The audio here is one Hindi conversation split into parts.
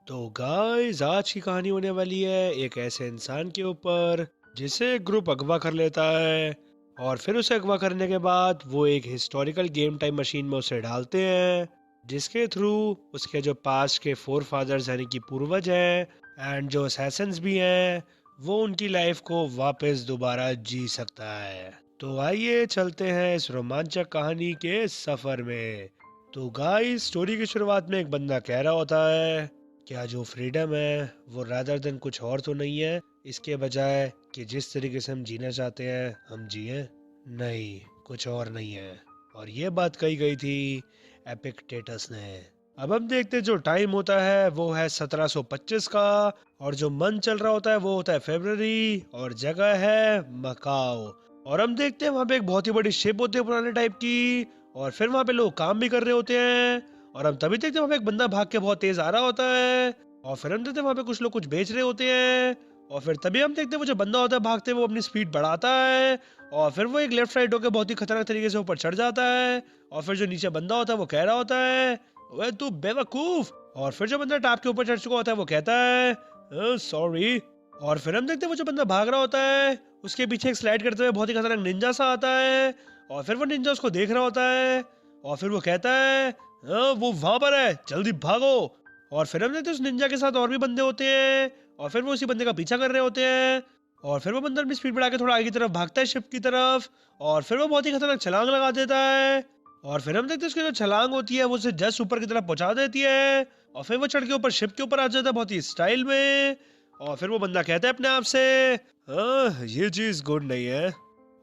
तो गाइस आज की कहानी होने वाली है एक ऐसे इंसान के ऊपर जिसे एक ग्रुप अगवा कर लेता है। और फिर उसे अगवा करने के बाद वो एक हिस्टोरिकल गेम टाइम मशीन में उसे डालते हैं, जिसके थ्रू उसके जो पास्ट के फोर फादर्स यानी कि पूर्वज हैं एंड जो असैसिन्स भी हैं, वो उनकी लाइफ को वापस दोबारा जी सकता है। तो आइए चलते हैं इस रोमांचक कहानी के सफर में। तो गाइस स्टोरी की शुरुआत में एक बंदा कह रहा होता है, क्या जो फ्रीडम है वो रादर देन कुछ और तो नहीं है, इसके बजाय कि जिस तरीके से हम जीना चाहते हैं हम जिए, नहीं कुछ और नहीं है। और ये बात कही गई थी एपिक्टेटस ने। अब हम देखते जो टाइम होता है वो है 1725 का, और जो मंथ चल रहा होता है वो होता है फरवरी, और जगह है मकाओ। और हम देखते हैं वहाँ पे एक बहुत ही बड़ी शिप होती है पुराने टाइप की, और फिर वहाँ पे लोग काम भी कर रहे होते हैं। और हम तभी देखते हैं वहाँ पे एक बंदा भाग के बहुत तेज आ रहा होता है, और फिर हम देखते हैं वहाँ पे कुछ लोग कुछ बेच रहे होते हैं। और फिर तभी हम देखते हैं वो जो बंदा होता है भागते हुए वो अपनी स्पीड बढ़ाता है, और फिर वो एक लेफ्ट राइट होकर बहुत ही खतरनाक तरीके से ऊपर चढ़ जाता है। और फिर जो नीचे बंदा होता है वो कह रहा होता है, ओए तू बेवकूफ। और फिर जो बंदा टॉप के ऊपर चढ़ चुका होता है वो कहता है सॉरी। और फिर हम देखते हैं वो जो बंदा भाग रहा होता है उसके पीछे एक स्लाइड करते हुए बहुत ही खतरनाक निंजा सा आता है, और फिर वो निंजा उसको देख रहा होता है। और फिर वो कहता है वो वहां पर है, जल्दी भागो। और फिर हम देखते हैं उस निंजा के साथ और भी बंदे होते हैं, और फिर वो उसी बंदे का पीछा कर रहे होते हैं। और फिर वो बंदा अपनी स्पीड बढ़ा के थोड़ा आगे की तरफ भागता है शिप की तरफ, और फिर वो बहुत ही खतरनाक छलांग लगा देता है। और फिर हम देखते हैं उसकी जो छलांग होती है वो उसे जस्ट ऊपर की तरफ पहुंचा देती है, और फिर वो चढ़ के ऊपर शिप के ऊपर आ जाता है बहुत ही स्टाइल में। और फिर वो बंदा कहता है अपने आप से, हाँ ये चीज गुड नहीं है।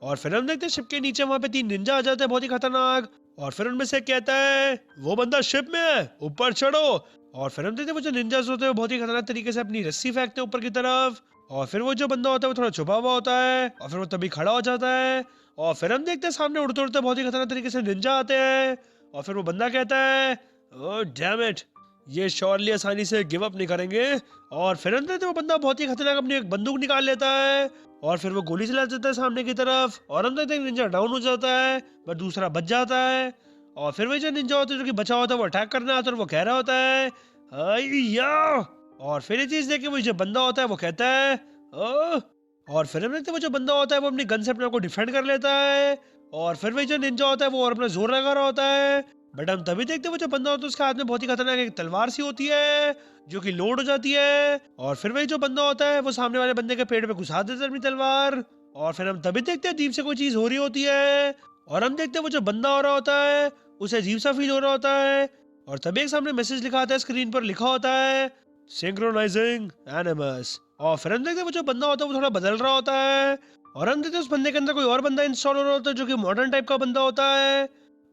और फिर हम देखते हैं शिप के नीचे वहां पे तीन निंजा आ जाते हैं बहुत ही खतरनाक, और फिर उनमें से एक कहता है वो बंदा शिप में है, ऊपर चढ़ो। और फिर हम देखते हैं वो जो निंजास होते हैं वो बहुत ही खतरनाक तरीके से अपनी रस्सी फेंकते हैं ऊपर की तरफ। और फिर वो जो बंदा होता है वो थोड़ा छुपा हुआ होता है, और फिर वो तभी खड़ा हो जाता है। और फिर हम देखते हैं सामने उड़ते उड़ते बहुत ही खतरनाक तरीके से निंजा आते हैं। और फिर वो बंदा कहता है, ओह डैम इट, ये श्योरली आसानी से गिव अप नहीं करेंगे। और फिर हम देखते हैं वो बंदा बहुत ही खतरनाक अपनी एक बंदूक निकाल लेता है, और फिर वो गोली चला देता है सामने की तरफ, और हम देखते हैं निंजा डाउन हो जाता है पर दूसरा बच जाता है। और फिर वही जो निंजा होता है जो कि बचा होता है वो अटैक करना आता है, और वो कह रहा होता है या। और फिर ये चीज देख के वो जो बंदा होता है वो कहता है "ओह!" और फिर हम देखते हैं वो जो बंदा होता है वो अपनी गन से अपने आप को डिफेंड कर लेता है। और फिर वही जो निंजा होता है वो और अपना जोर लगा रहा होता है, बट हम तभी देखते हैं वो जो बंदा होता है उसके हाथ में बहुत ही खतरनाक एक तलवार सी होती है जो कि लोड हो जाती है। और फिर वही जो बंदा होता है वो सामने वाले बंदे के पेट में घुसा देता है अपनी तलवार। और फिर हम तभी देखते हैं अजीब से कोई चीज हो रही होती है, और हम देखते हैं वो जो बंदा हो रहा होता है उसे अजीब सा फील हो रहा होता है। और तभी एक सामने मैसेज लिखा आता है, स्क्रीन पर लिखा होता है सिंक्रोनाइजिंग एनिमस। और फिर हम देखते हैं वो जो बंदा होता है वो थोड़ा बदल रहा होता है, और हम देखते हैं उस बंदे के अंदर कोई और बंदा इंस्टॉल हो रहा होता है जो कि मॉडर्न टाइप का बंदा होता है।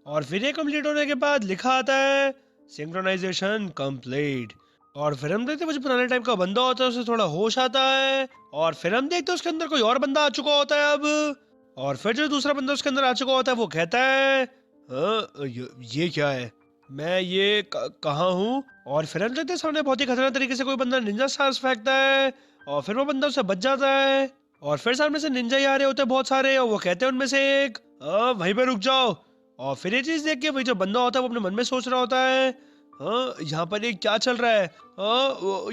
और फिर ये कंप्लीट होने के बाद लिखा आता है सिंक्रोनाइजेशन कंप्लीट। और फिर हम देखते हैं वो जो पुराने टाइप का बंदा होता है उसे थोड़ा होश आता है, और फिर हम देखते हैं उसके अंदर कोई और बंदा आ चुका होता है अब। और फिर जो दूसरा बंदा उसके अंदर आ चुका होता है वो कहता है ये क्या है, मैं ये कहाँ हूँ। और फिर हम देखते हैं सामने बहुत ही खतरनाक तरीके से कोई बंदा निंजा स्टार्स फेंकता है, और फिर वो बंदा उससे बच जाता है। और फिर सामने से निंजा ही आ रहे होते हैं बहुत सारे, और वो कहते हैं उनमें से एक वहीं पे रुक जाओ। और फिर ये चीज देख के वही जो बंदा होता है वो अपने मन में सोच रहा होता है, हाँ यहाँ पर ये क्या चल रहा है,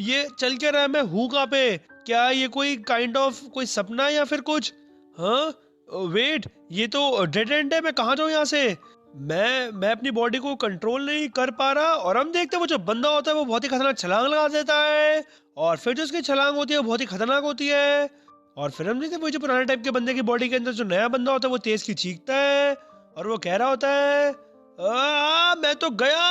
ये चल क्या रहा है, मैं हूँ कहाँ पे, क्या ये कोई काइंड ऑफ कोई सपना है या फिर कुछ। हाँ वेट, ये तो डेड एंड है, मैं कहाँ जाऊँ यहाँ से। मैं अपनी बॉडी को कंट्रोल नहीं कर पा रहा। और हम देखते हैं वो जो बंदा होता है वो बहुत ही खतरनाक छलांग लगा देता है, और फिर जो उसकी छलांग होती है वो बहुत ही खतरनाक होती है। और फिर हम देखते हैं वो जो पुराने टाइप के बंदे की बॉडी के अंदर जो नया बंदा होता है वो तेज की चीखता है, और वो कह रहा होता है मैं तो गया।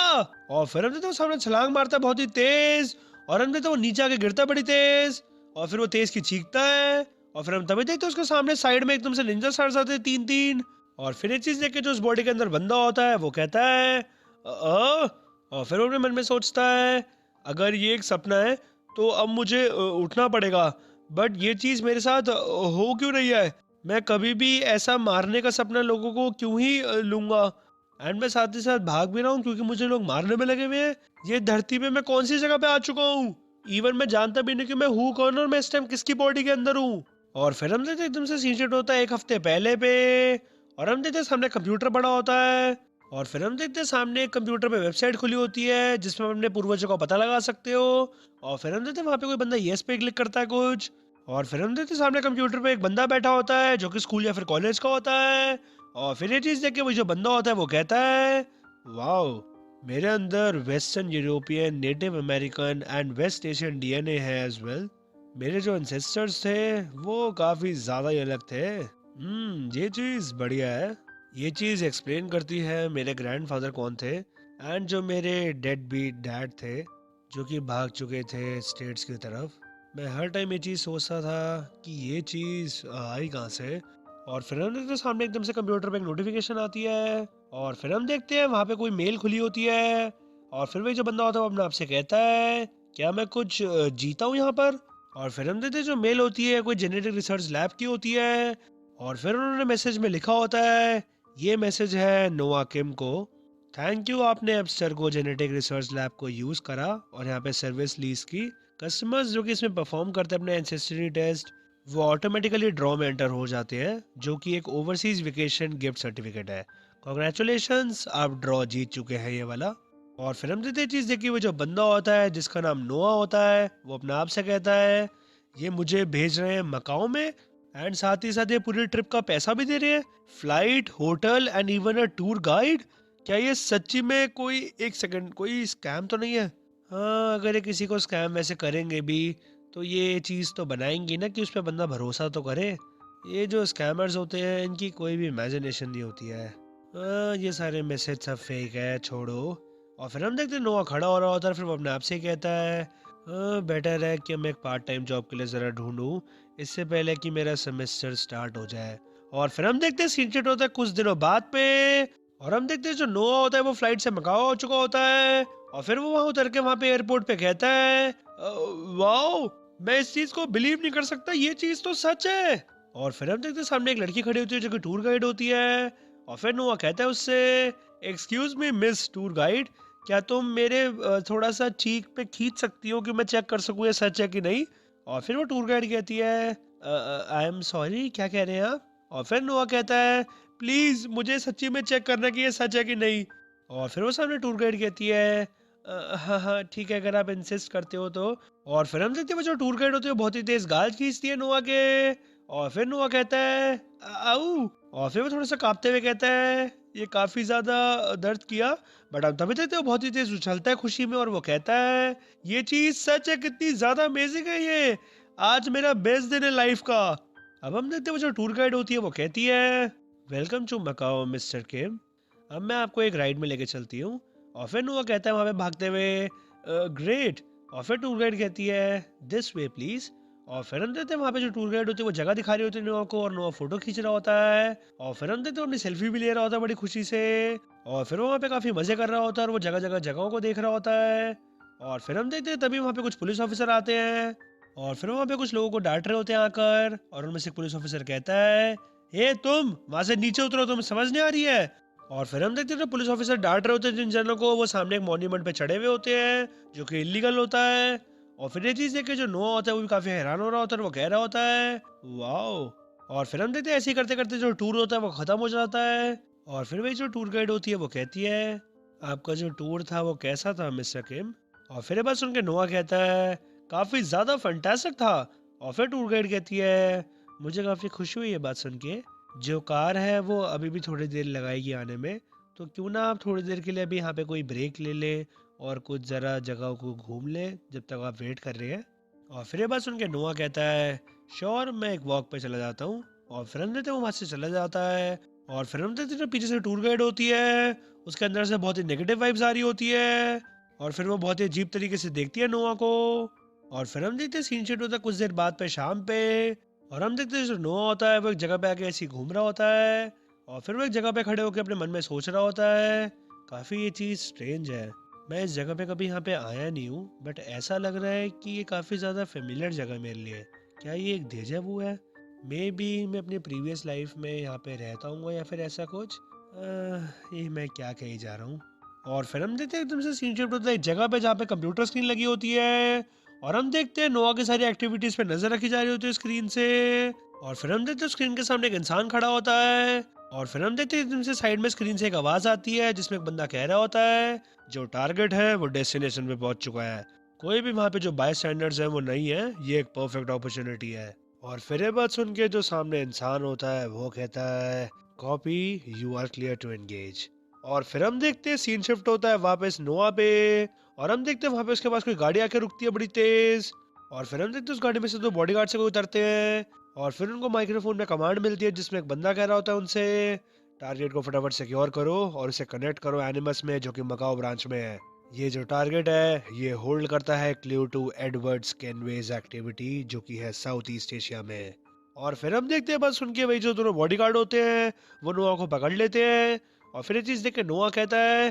और फिर हम देखते हैं वो सामने छलांग मारता है बहुत ही तेज, और हम देखते हैं वो नीचे आके गिरता है बड़ी तेज, और फिर वो तेज की चीखता है। और फिर हम तभी देखते हैं उसके सामने साइड में एकदम से निंजा स्टार्स आते हैं तीन तीन। और फिर ये चीज देख के जो उस बॉडी के अंदर बंदा होता है वो कहता है और फिर वो अपने मन में सोचता है, अगर ये एक सपना है तो अब मुझे उठना पड़ेगा, बट ये चीज मेरे साथ हो क्यों रही है, मैं कभी भी ऐसा मारने का सपना लोगों को क्यों ही लूंगा। एंड मैं साथ ही साथ भाग भी रहा हूँ क्योंकि मुझे लोग मारने में लगे हुए हैं। ये धरती पे मैं कौन सी जगह पे आ चुका हूँ, इवन मैं जानता भी नहीं कि मैं हूँ कौन और मैं इस टाइम किसकी बॉडी के अंदर हूँ। और फिर हम देखते हैं एकदम से सीन सेट होता है एक हफ्ते पहले पे, और हम देखते हैं सामने कंप्यूटर बड़ा होता है, और फिर हम देखते हैं सामने एक कंप्यूटर पे वेबसाइट खुली होती है जिसमें हम अपने पूर्वजों का पता लगा सकते हो। और फिर हम देखते हैं वहाँ पे कोई बंदा येस पे क्लिक करता है कुछ। और फिर हम देखते हैं सामने कंप्यूटर पे एक बंदा बैठा होता है जो कि स्कूल या फिर कॉलेज का होता है। और फिर ये चीज़ देख के वो जो बंदा होता है वो कहता है, वाओ, मेरे अंदर western European, native American and west Asian DNA है एज वेल। मेरे जो एंसेस्टर्स थे वो काफ़ी ज़्यादा ही अलग थे। ये चीज़ बढ़िया है। ये चीज़ एक्सप्लेन करती है मेरे ग्रैंडफादर कौन थे एंड जो मेरे डेड बीट डैड थे जो कि भाग चुके थे स्टेट्स की तरफ। मैं हर टाइम ये चीज़ सोचता था कि ये चीज़ आई कहाँ से। और फिर हम देखते हैं सामने एकदम से कंप्यूटर पे एक नोटिफिकेशन आती है। और फिर हम देखते हैं वहाँ पे कोई मेल खुली होती है। और फिर वही जो बंदा होता है वो अपने आप से कहता है, क्या मैं कुछ जीता हूँ यहाँ पर। और फिर हम देखते हैं जो मेल होती है कोई जेनेटिक रिसर्च लैब की होती है। और फिर उन्होंने मैसेज में लिखा होता है, ये मैसेज है नोआ किम को, थैंक यू, आपने एब्स्टर्गो जेनेटिक रिसर्च लैब को यूज़ करा और यहाँ पे सर्विस ली इसकी। कस्टमर्स जो कि इसमें परफॉर्म करते हैं अपने एंसेस्ट्री टेस्ट, वो ऑटोमेटिकली ड्रॉ में एंटर हो जाते हैं जो कि एक ओवरसीज वेकेशन गिफ्ट सर्टिफिकेट है। कॉन्ग्रेचुलेशंस, आप ड्रॉ जीत चुके हैं ये वाला। और फिर हम देते चीज़ देखिए वो जो बंदा होता है जिसका नाम नोआ होता है वो अपने आप से कहता है, ये मुझे भेज रहे हैं मकाओ में एंड साथ ही साथ ये पूरी ट्रिप का पैसा भी दे रहे हैं, flight, hotel and even a tour guide. क्या ये सच्ची में कोई, एक सेकंड, कोई स्कैम तो नहीं है? हाँ, अगर ये किसी को स्कैम वैसे करेंगे भी तो ये चीज़ तो बनाएंगी ना कि उस पर बंदा भरोसा तो करे। ये जो स्कैमर्स होते हैं इनकी कोई भी इमेजिनेशन नहीं होती है। ये सारे मैसेज सब फेक है, छोड़ो। और फिर हम देखते हैं नोआ खड़ा हो रहा होता है, फिर वो अपने आप से ही कहता है, बेटर है कि मैं एक पार्ट टाइम जॉब के लिए ज़रा ढूंढूं इससे पहले कि मेरा सेमेस्टर स्टार्ट हो जाए। और फिर हम देखते हैं सीन शिफ्ट होता है कुछ दिनों बाद पे। और हम देखते हैं जो नोआ होता है वो फ्लाइट से मकाओ हो चुका होता है। और फिर वो वहां उतर के वहां पे एयरपोर्ट पे कहता है, वाओ, मैं इस चीज को बिलीव नहीं कर सकता, ये चीज तो सच है। और फिर हम देखते हैं सामने एक लड़की खड़ी होती है जो कि टूर गाइड होती है। और फिर नोआ कहता है उससे, excuse me miss tour guide, क्या तुम मेरे थोड़ा सा चीक पे खींच सकती हो कि मैं चेक कर सकूं ये सच है कि नहीं। और फिर वो टूर गाइड कहती है, आई एम सॉरी, क्या कह रहे हैं आप। और फिर नोआ कहता है, प्लीज मुझे सच्ची में चेक करना कि ये सच है कि नहीं। और फिर वो सामने टूर गाइड कहती है, हाँ हाँ ठीक है, अगर आप इंसिस्ट करते हो तो। और फिर हम देखते हैं वो जो टूर गाइड होती है बहुत ही तेज गाल खींचती है नोआ के। और फिर नोआ कहता है, आऊ। और फिर वो थोड़ा सा कांपते हुए कहता है, ये काफी ज्यादा दर्द किया। बट हम तभी देखते हो बहुत ही तेज उछलता है खुशी में और वो कहता है, ये चीज सच है, कितनी ज्यादा अमेजिंग है ये, आज मेरा बेस्ट दिन है लाइफ का। अब हम देखते हैं वो जो टूर गाइड होती है वो कहती है, वेलकम टू मकाओ मिस्टर किम, अब मैं आपको एक राइड में लेके चलती हूँ। और फिर नोआ कहता है वहां पे भागते हुए, ग्रेट। और फिर टूर गाइड कहती है, दिस वे प्लीज। और फिर हम देखते हैं वहाँ पे जो टूर गाइड होती है वो जगह दिखा रही होती है नोआ को और नोआ फोटो खींच रहा होता है। और फिर हम देखते हैं अपनी सेल्फी भी ले रहा होता है बड़ी खुशी से। और फिर वो वहाँ पे काफी मजे कर रहा होता है और वो जगह जगह जगहों को देख रहा होता है। और फिर हम देखते हैं तभी वहाँ पे कुछ पुलिस ऑफिसर आते हैं। और फिर वहाँ पे कुछ लोगों को डांट रहे होते हैं आकर। और उनमें से एक पुलिस ऑफिसर कहता है, हे तुम वहां से नीचे उतरो, तुम्हें समझ नहीं आ रही है। और फिर हम देखते हैं जो पुलिस ऑफिसर डांट रहे होते हैं जिन जनों को, वो सामने एक मॉन्यूमेंट पे चढ़े हुए होते हैं जो कि इलीगल होता है। और फिर ये चीज देख के जो नोआ होता है वो भी काफी हैरान हो रहा होता है और वो कह रहा होता है, वाओ। और फिर हम देखते हैं ऐसे ही करते करते जो टूर होता है वो खत्म हो जाता है। और फिर वही जो टूर गाइड होती है वो कहती है, आपका जो टूर था वो कैसा था मिस्टर किम। और फिर ये बात सुन के नोआ कहता है, काफी ज्यादा फंटास्टिक था। और फिर टूर गाइड कहती है, मुझे काफी खुशी हुई ये बात सुन के, जो कार है वो अभी भी थोड़ी देर लगाएगी आने में, तो क्यों ना आप थोड़ी देर के लिए अभी यहाँ पे कोई ब्रेक ले ले और कुछ ज़रा जगह को घूम ले जब तक आप वेट कर रहे हैं। और फिर ये बात सुन के नोआ कहता है, श्योर, मैं एक वॉक पे चला जाता हूँ। और फिर हम देखते हैं वो वहाँ से चला जाता है। और फिर हम देखते हैं जो पीछे से टूर गाइड होती है उसके अंदर से बहुत ही नेगेटिव वाइब्स आ रही होती है। और फिर वो बहुत ही अजीब तरीके से देखती है नोआ को। और फिर हम देखते हैं सीन शिफ्ट होता है कुछ देर बाद पे शाम पे। और हम देखते हैं जो नोआ होता है वो एक जगह पे आके ऐसे ही घूम रहा होता है। और फिर वो एक जगह पे खड़े होकर अपने मन में सोच रहा होता है, काफ़ी ये चीज़ स्ट्रेंज है, मैं इस जगह पे कभी यहाँ पे आया नहीं हूँ बट ऐसा लग रहा है कि ये काफ़ी ज़्यादा फेमिलियर जगह मेरे लिए। क्या ये एक डेजा वू है? मे बी मैं अपनी प्रीवियस लाइफ में यहाँ पे रहता हूँ या फिर ऐसा कुछ। ये मैं क्या कही जा रहा हूँ। और फिर हम देखते हैं एकदम से सीन शिफ्ट होता है एक जगह पे जहाँ पे कंप्यूटर स्क्रीन लगी होती है। और हम देखते हैं नोआ की सारी एक्टिविटीज पे नजर रखी जा रही होती है स्क्रीन से। और फिर हम देखते हैं स्क्रीन के सामने एक इंसान खड़ा होता है। और फिर हम देखते हैं एकदम से साइड में स्क्रीन से एक आवाज आती है जिसमें एक बंदा कह रहा होता है जो टारगेट है वो डेस्टिनेशन पे पहुंच चुका है, कोई भी वहां पे जो बाय स्टैंडर्ड्स है वो नहीं है, ये एक परफेक्ट अपॉर्चुनिटी है। और फिर ये बात सुन के जो सामने इंसान होता है वो कहता है copy, you are clear to engage. और फिर हम देखते हैं सीन शिफ्ट होता है वापस नोआ पे, और हम देखते हैं वहां पे उसके पास कोई गाड़ी आके रुकती है बड़ी तेज। और फिर हम देखते हैं उस गाड़ी में से दो बॉडीगार्ड से कोई उतरते हैं, और फिर उनको माइक्रोफोन में कमांड मिलती है जिसमें एक बंदा कह रहा होता है उनसे टारगेट को फटाफट सिक्योर करो और इसे कनेक्ट करो एनिमस में जो कि मकाओ ब्रांच में है। ये जो टारगेट है ये होल्ड करता है क्लू टू एडवर्ड्स कैनवेज एक्टिविटी जो कि है साउथ ईस्ट एशिया में। और फिर हम देखते हैं बस उनके वही जो दोनों बॉडीगार्ड होते हैं वो नोआ को पकड़ लेते हैं। और फिर ये चीज देख के नोआ कहता है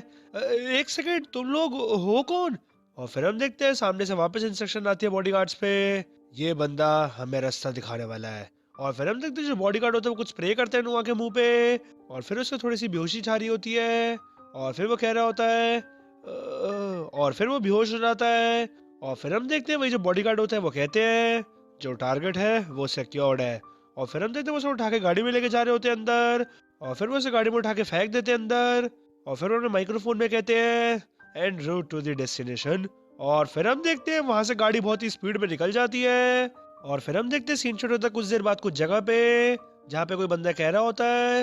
एक सेकेंड, तुम लोग हो कौन?" और फिर हम देखते हैं सामने से वापस इंस्ट्रक्शन आती है बॉडीगार्ड्स पे, ये बंदा हमें रास्ता दिखाने वाला है। और फिर हम देखते हैं जो बॉडीगार्ड होता है वो कुछ स्प्रे करते हैं नोआ के मुंह पे, और फिर उसको थोड़ी सी बेहोशी छा रही होती है। और फिर वो कह रहा होता है और फिर वो बेहोश हो जाता है। और फिर हम देखते हैं वही जो बॉडीगार्ड होता है वो कहते हैं जो टारगेट है वो सिक्योर्ड है। और फिर हम देखते हैं वो उसे उठा के गाड़ी में लेके जा रहे होते हैं अंदर, और फिर वो उसे गाड़ी में उठा के फेंक देते हैं अंदर। और फिर उन्होंने माइक्रोफोन में कहते हैं and route to the destination. और फिर हम देखते हैं वहां से गाड़ी बहुत ही स्पीड में निकल जाती है। और फिर हम देखते हैं सीन शॉट होता है कुछ देर बाद कुछ जगह पे जहाँ पे कोई बंदा कह रहा होता है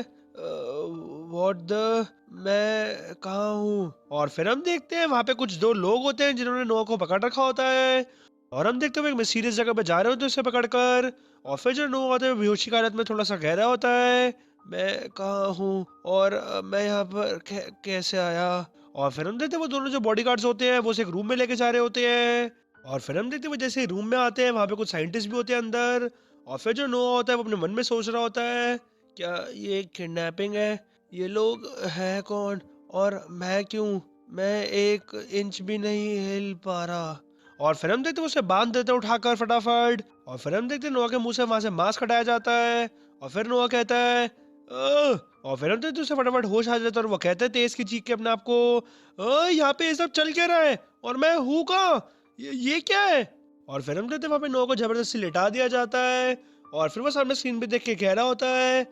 व्हाट द, मैं कहाँ हूँ। और फिर हम देखते हैं वहां पे कुछ दो लोग होते हैं जिन्होंने नोआ को पकड़ रखा होता है, और हम देखते हैं वो एक मिस्टीरियस जगह पे जा रहे होते हैं उसे पकड़कर। और फिर जो नोआ होता है वो बेहोशी की हालत में थोड़ा सा कह रहा होता है मैं कहाँ हूँ और मैं यहाँ पर कैसे आया। और फिर हम देखते हैं वो दोनों जो बॉडीगार्ड्स होते हैं वो उसे एक रूम में लेके जा रहे होते हैं। और फिर हम देखते हैं वो जैसे रूम में आते हैं वहां पे कुछ साइंटिस्ट भी होते हैं अंदर। और फिर जो नोआ होता है वो अपने मन में सोच रहा होता है क्या ये किडनैपिंग है, ये लोग हैं कौन, और मैं क्यों, मैं एक इंच भी नहीं हिल पा रहा। और फिर हम देखते हैं उसे बांध देते हैं उठाकर फटाफट। और फिर हम देखते हैं नोआ के मुंह से वहां से मास्क हटाया जाता है। और फिर नोआ कहता है "अ", और फिर हम देखते हैं उसे फटाफट होश आ जाता है और वो कहते हैं तेज की चीख के अपने आप को यहाँ पे ये सब चल क्या रहा है और मैं हूँ कहाँ, ये क्या है?" और फिर हम देखते हैं वहां पे नोआ को जबरदस्ती लिटा दिया जाता है। और फिर वो सामने स्क्रीन पे देख के कह रहा होता है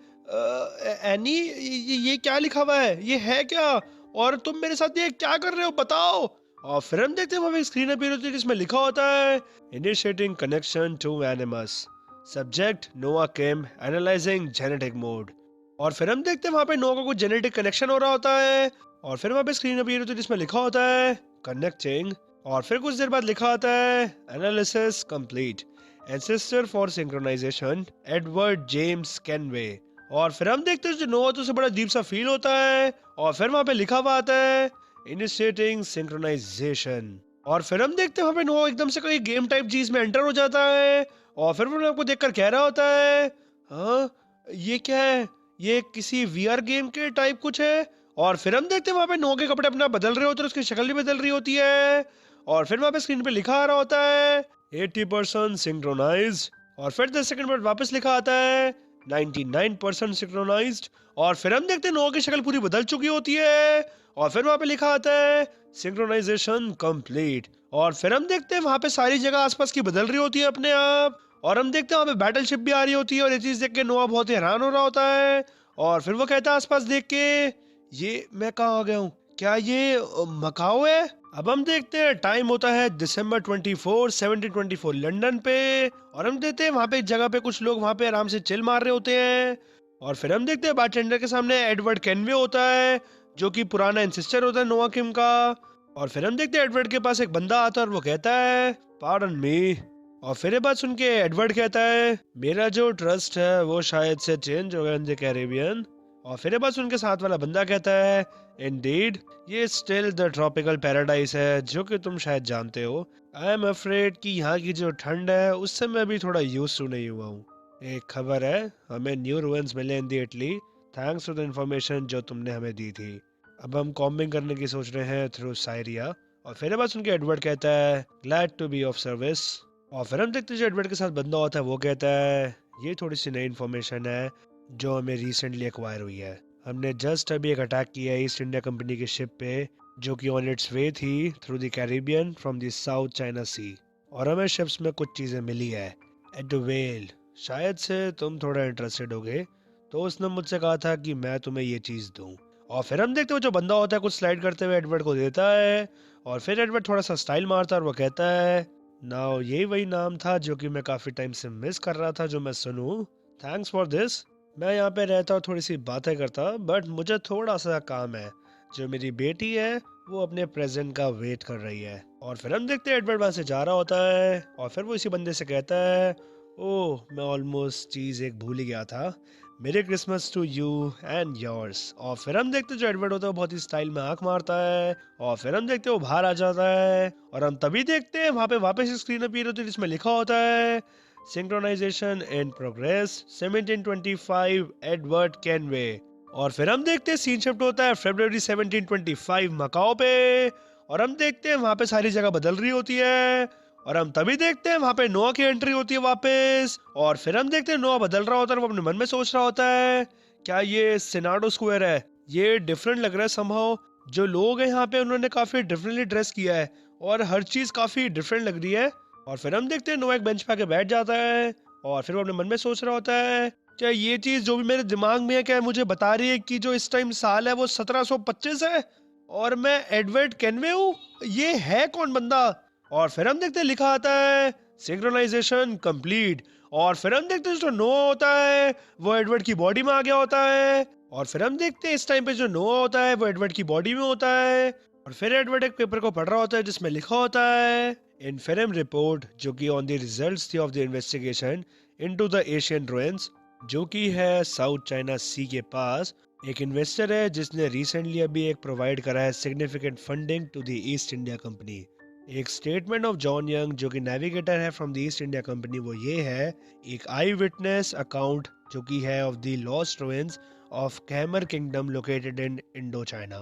एनी ये क्या लिखा हुआ है, ये है क्या, और तुम मेरे साथ ये क्या कर रहे हो बताओ। और फिर हम देखते हैं वहां पे स्क्रीन अपीयर होती है जिसमें लिखा होता है initiating connection to Animus, subject Noah Kim, analysing genetic mode. और फिर हम देखते हैं वहां पे नोआ का कुछ जेनेटिक कनेक्शन हो रहा होता है। और फिर वहां पे स्क्रीन अपीयर होती है जिसमें लिखा होता है कनेक्टिंग। और फिर कुछ देर बाद लिखा आता है analysis complete, ancestor for synchronisation Edward James Kenway. और फिर हम देखते हैं जो नोआ तो उसे बड़ा अजीब सा फील होता है। और फिर वहां पे लिखा हुआ आता है इनिशिएटिंग सिंक्रोनाइजेशन। और फिर हम देखते हैं वहां पे नोआ एकदम से कोई गेम टाइप चीज में एंटर हो जाता है। और फिर वो आपको देखकर कह रहा होता है हाँ ये क्या है, ये किसी वीआर गेम के टाइप कुछ है। और फिर हम देखते हैं वहां पे नोआ के कपड़े अपना बदल रहे होते हैं, उसकी शक्ल भी बदल रही होती है। और फिर वहां पे स्क्रीन पे लिखा आ रहा होता है 80% सिंक्रोनाइज्ड। और फिर 10 सेकंड बाद वापस लिखा आता है 99% सिंक्रोनाइज्ड। और फिर हम देखते हैं नोआ की शक्ल पूरी बदल चुकी होती है। और फिर वहां पे लिखा आता है सिंक्रोनाइजेशन कंप्लीट। और फिर हम देखते हैं वहां पे सारी जगह आसपास की बदल रही होती है अपने आप। और हम देखते हैं वहां पे बैटलशिप भी आ रही होती है, और ये चीज देख के नोआ बहुत ही हैरान हो रहा होता है। और फिर वो कहता है आसपास देख के ये मैं कहाँ आ गया हूँ, क्या ये मकाओ है। अब हम देखते हैं टाइम होता है दिसंबर 24 1724 लंदन पे। और हम देखते हैं वहां पे एक जगह पे कुछ लोग वहां पे आराम से चिल मार रहे होते हैं। और फिर हम देखते हैं बारटेंडर के सामने एडवर्ड कैनवे होता है जो कि पुराना इंसिस्टर होता है नोआ किम का। और फिर हम देखते हैं एडवर्ड के पास एक बंदा आता है और वो कहता है पार्डन मी। और फिर ये बात सुन के एडवर्ड कहता है मेरा जो ट्रस्ट है वो शायद से चेंज हो गया इन द कैरेबियन। और फिर ये बात सुन के साथ वाला बंदा कहता है इंडीड ये स्टिल द ट्रॉपिकल पैराडाइज है जो कि तुम शायद जानते हो। आई एम अफ्रेड कि यहाँ की जो ठंड है उससे मैं भी थोड़ा यूज टू नहीं हुआ हूँ। एक खबर है, हमें न्यू रुइंस मिले in the Italy, thanks for the information जो तुमने हमें दी थी। अब हम कॉम्बिंग करने की सोच रहे हैं थ्रू साइरिया। और फिर ये बात सुन के एडवर्ड कहता है glad to be of service. और फिर हम देखते हैं जो एडवर्ड के साथ बंदा होता है वो कहता है ये थोड़ी सी नई इन्फॉर्मेशन है जो हमें रिसेंटली एक्वायर हुई है। हमने जस्ट अभी एक अटैक किया है ईस्ट इंडिया कंपनी की शिप पे जो कि ऑन इट्स वे थी through the Caribbean from the South China Sea. और हमें शिप्स में कुछ चीजें मिली है एट द वेल, शायद से तुम थोड़ा इंटरेस्टेड होगे तो उसने मुझसे कहा था कि मैं तुम्हें ये चीज़ दूं। और फिर हम देखते हुए जो बंदा होता है कुछ स्लाइड करते हुए एडवर्ड को देता है, और फिर एडवर्ड थोड़ा सा स्टाइल मारता है और वो कहता है, नाउ यही वही नाम था जो कि मैं काफ़ी टाइम से मिस कर रहा था जो मैं सुनूं। Thanks for this. मैं यहाँ पे रहता और थोड़ी सी बातें करता, बट मुझे थोड़ा सा काम है। जो मेरी बेटी है वो अपने प्रेजेंट का वेट कर रही है। और फिर हम देखते हैं एडवर्ड वहाँ से जा रहा होता है, और फिर वो इसी बंदे से कहता है, ओह मैं ऑलमोस्ट चीज़ एक भूल ही गया था, merry Christmas to you and yours. और फिर हम देखते हैं जो एडवर्ड होता है वो बहुत ही स्टाइल में आंख मारता है, और फिर हम देखते हैं वो बाहर आ जाता है, और हम तभी देखते हैं वहाँ पे वापस स्क्रीन अपीयर होती है जिसमें लिखा होता है, synchronisation in progress 1725 Edward Kenway. और फिर हम देखते हैं सीन शिफ्ट होता है फरवरी 1725 मकाओ पे, और हम देखते हैं वहाँ पे सारी जगह बदल रही होती है, और हम तभी देखते हैं वहाँ पे नोआ की एंट्री होती है वापस। और फिर हम देखते हैं नोआ बदल रहा होता है, वो अपने मन में सोच रहा होता है, क्या ये सिनाडो स्क्वायर है, ये डिफरेंट लग रहा है समहाउ। जो लोग हैं यहाँ पे उन्होंने काफी डिफरेंटली ड्रेस किया है, और हर चीज काफी डिफरेंट लग रही है। और फिर हम देखते हैं नोआ एक बेंच पे आके बैठ जाता है, और फिर वो अपने मन में सोच रहा होता है, क्या ये चीज जो भी मेरे दिमाग में है क्या मुझे बता रही है कि जो इस टाइम साल है वो 1725 है, और मैं एडवर्ड कैनवे हूँ। ये है कौन बंदा। और फिर हम देखते हैं लिखा आता है सिंक्रोनाइजेशन कंप्लीट। और फिर हम देखते हैं जो नोआ होता है वो एडवर्ड की बॉडी में आ गया होता है, और फिर हम देखते हैं इस टाइम पे जो नोआ होता है वो एडवर्ड की बॉडी में होता है। और फिर एडवर्ड एक पेपर को पढ़ रहा होता है जिसमें लिखा होता है, इनफेरम रिपोर्ट, जो कि ऑन द रिजल्ट्स थी of the investigation into the Asian ruins, जो कि है साउथ चाइना सी के पास। एक इन्वेस्टर है जिसने रिसेंटली अभी एक प्रोवाइड करा है significant funding to the East India Company. एक स्टेटमेंट ऑफ जॉन यंग जो कि नेविगेटर है from the East India Company, वो ये है, एक आई विटनेस अकाउंट जो कि है of the lost ruins of Khmer kingdom located in Indochina.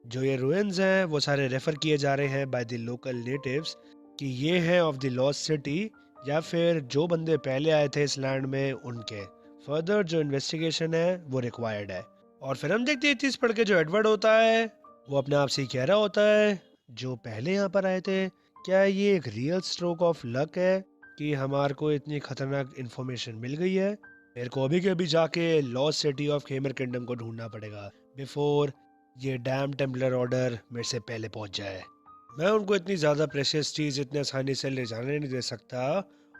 जो ये रुइंस हैं वो सारे रेफर किए जा रहे हैं बाय द लोकल नेटिव्स कि ये है ऑफ द लॉस्ट सिटी, या फिर जो बंदे पहले आए थे इस लैंड में उनके। फर्दर जो इन्वेस्टिगेशन है वो रिक्वायर्ड है। और फिर हम देखते हैं चीज पढ़ के जो एडवर्ड होता है वो अपने आप से ही कह रहा होता है, जो पहले यहाँ पर आए थे, क्या ये एक रियल स्ट्रोक ऑफ लक है कि हमारे को इतनी खतरनाक इन्फॉर्मेशन मिल गई है। मेरे को अभी के अभी जाके लॉस्ट सिटी ऑफ खेमर किंगडम को ढूंढना पड़ेगा बिफोर ये डैम टेम्पलर ऑर्डर मेरे से पहले पहुंच जाए। मैं उनको इतनी ज्यादा प्रेशियस चीज इतने आसानी से ले जाने नहीं दे सकता।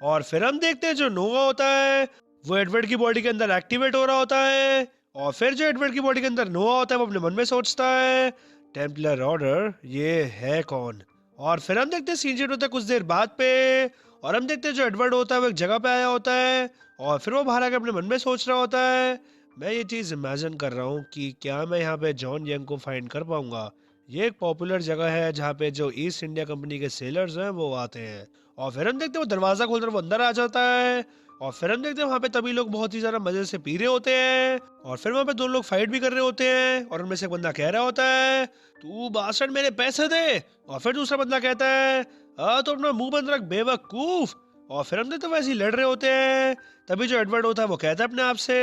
और फिर हम देखते हैं जो नोवा होता है वो एडवर्ड की बॉडी के अंदर एक्टिवेट हो रहा होता है, और फिर जो एडवर्ड की बॉडी के अंदर नोवा होता है वो अपने मन में सोचता है, टेम्पलर ऑर्डर ये है कौन। और फिर हम देखते हैं सीन चेंज होता है कुछ देर बाद पे, और हम देखते हैं जो एडवर्ड होता है वो एक जगह पे आया होता है, और फिर वो बाहर आकर अपने मन में सोच रहा होता है, मैं ये चीज़ इमेजिन कर रहा हूँ कि क्या मैं यहाँ पे जॉन यंग को फाइंड कर पाऊंगा। ये एक पॉपुलर जगह है जहाँ पे जो ईस्ट इंडिया कंपनी के सेलर्स हैं वो आते हैं। और फिर हम देखते हैं वो दरवाजा खोलकर वो अंदर आ जाता है, और फिर हम देखते हैं वहाँ पे तभी लोग बहुत ही ज्यादा मजे से पी रहे होते हैं, और फिर वहाँ पे दो लोग फाइट भी कर रहे होते हैं, और उनमें से एक बंदा कह रहा होता है, तू बासठ मेरे पैसे दे। और फिर दूसरा बंदा कहता है, तो अपना मुंह बंद रख बेवकूफ। और फिर हम देखते हैं वैसे ही लड़ रहे होते हैं, तभी जो एडवर्ड होता है वो कहता है अपने आप से,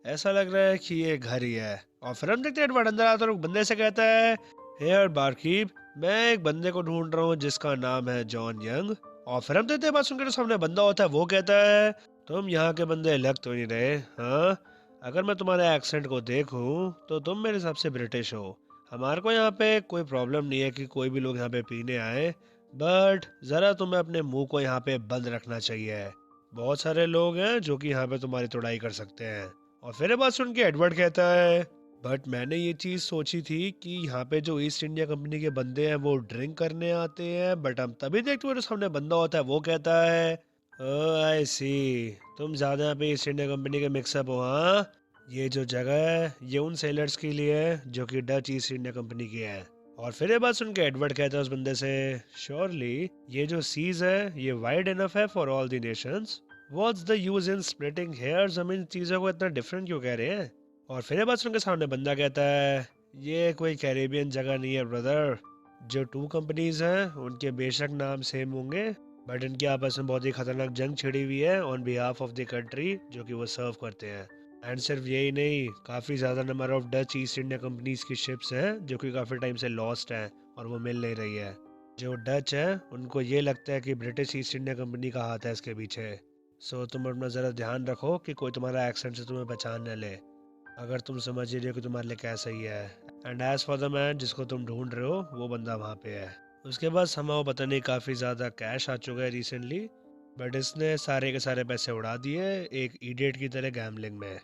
ऐसा लग रहा है कि ये घर ही है। और फिर हम देखते हैं एडवर्ड अंदर आता है और बंदे से कहता है, हेयर बारकीप, मैं एक बंदे को ढूंढ रहा हूँ जिसका नाम है जॉन यंग। और फिर हम देखते हैं बात सुनकर सामने बंदा होता है वो कहता है, तुम यहाँ के बंदे लग तो नहीं रहे, हाँ? अगर मैं तुम्हारे एक्सेंट को देखूं तो तुम मेरे हिसाब से ब्रिटिश हो। हमारे को यहाँ पे कोई प्रॉब्लम नहीं है कि कोई भी लोग यहाँ पे पीने आए, बट ज़रा तुम्हें अपने मुंह को यहाँ पे बंद रखना चाहिए। बहुत सारे लोग हैं जो कि यहाँ पे तुम्हारी तोड़ाई कर सकते हैं। और फिर ये बात सुन के एडवर्ड कहता है, बट मैंने ये चीज़ सोची थी कि यहाँ पे जो ईस्ट इंडिया कंपनी के बंदे हैं वो ड्रिंक करने आते हैं, बट हम तभी देखते हुए सामने बंदा होता है वो कहता है, ओह आई सी, तुम ज़्यादा यहाँ पे ईस्ट इंडिया कंपनी के मिक्सअप हो, हाँ? ये जो जगह है ये उन सेलर्स के लिए है जो कि डच ईस्ट इंडिया कंपनी की है। और फिर ये बात सुन के एडवर्ड कहता है उस बंदे से, श्योरली ये जो सीज है ये वाइड इनफ है for all the Nations, what's the use in splitting hairs, हम इन चीज़ों को इतना डिफरेंट क्यों कह रहे हैं। और फिर ये बात सुन के सामने बंदा कहता है, ये कोई कैरेबियन जगह नहीं है ब्रदर। जो टू कंपनीज हैं उनके बेशक नाम सेम होंगे, बट इनके आपस में बहुत ही खतरनाक जंग छिड़ी हुई है on behalf of the country जो कि वो सर्व करते हैं। एंड सिर्फ यही नहीं, काफ़ी ज़्यादा number of Dutch east India companies की शिप्स हैं जो कि काफ़ी टाइम से लॉस्ट हैं और वो मिल नहीं रही है। जो डच है उनको ये लगता है कि ब्रिटिश ईस्ट इंडिया कंपनी का हाथ है इसके पीछे। सो तुम अपना ज़रा ध्यान रखो कि कोई तुम्हारा एक्सेंट से तुम्हें पहचान न ले, अगर तुम समझ ही रहे हो कि तुम्हारे लिए क्या सही है। And as for the man जिसको तुम ढूंढ रहे हो, वो बंदा वहाँ पे है। उसके बाद हमारा पता नहीं काफ़ी ज़्यादा कैश आ चुका है रिसेंटली, बट इसने सारे के सारे पैसे उड़ा दिए एक इडियट की तरह गैम्बलिंग में।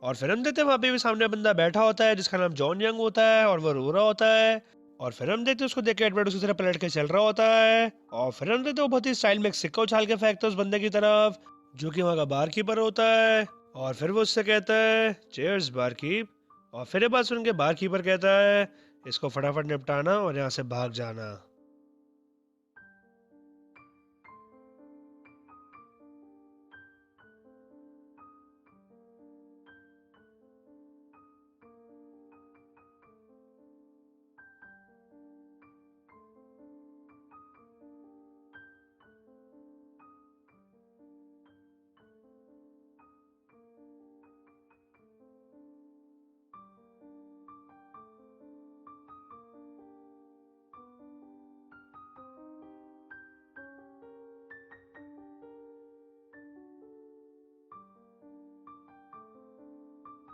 और फिर हम देखते हैं वहाँ पे भी सामने बंदा बैठा होता है जिसका नाम जॉन यंग होता है, और वो रो रहा होता है। और फिर हम देखते हैं उसको देख के एडवर्ड उसी तरह पलट के चल रहा होता है। और फिर हम देखते हैं वो बहुत ही स्टाइल में एक सिक्का उछाल के फेंकता है उस बंदे की तरफ, जो कि वहाँ का बार कीपर होता है। और फिर वो उससे कहता है चेयर्स बार कीप। और फिर ये बात सुन के बार कीपर कहता है इसको फटाफट निपटाना और यहाँ से भाग जाना।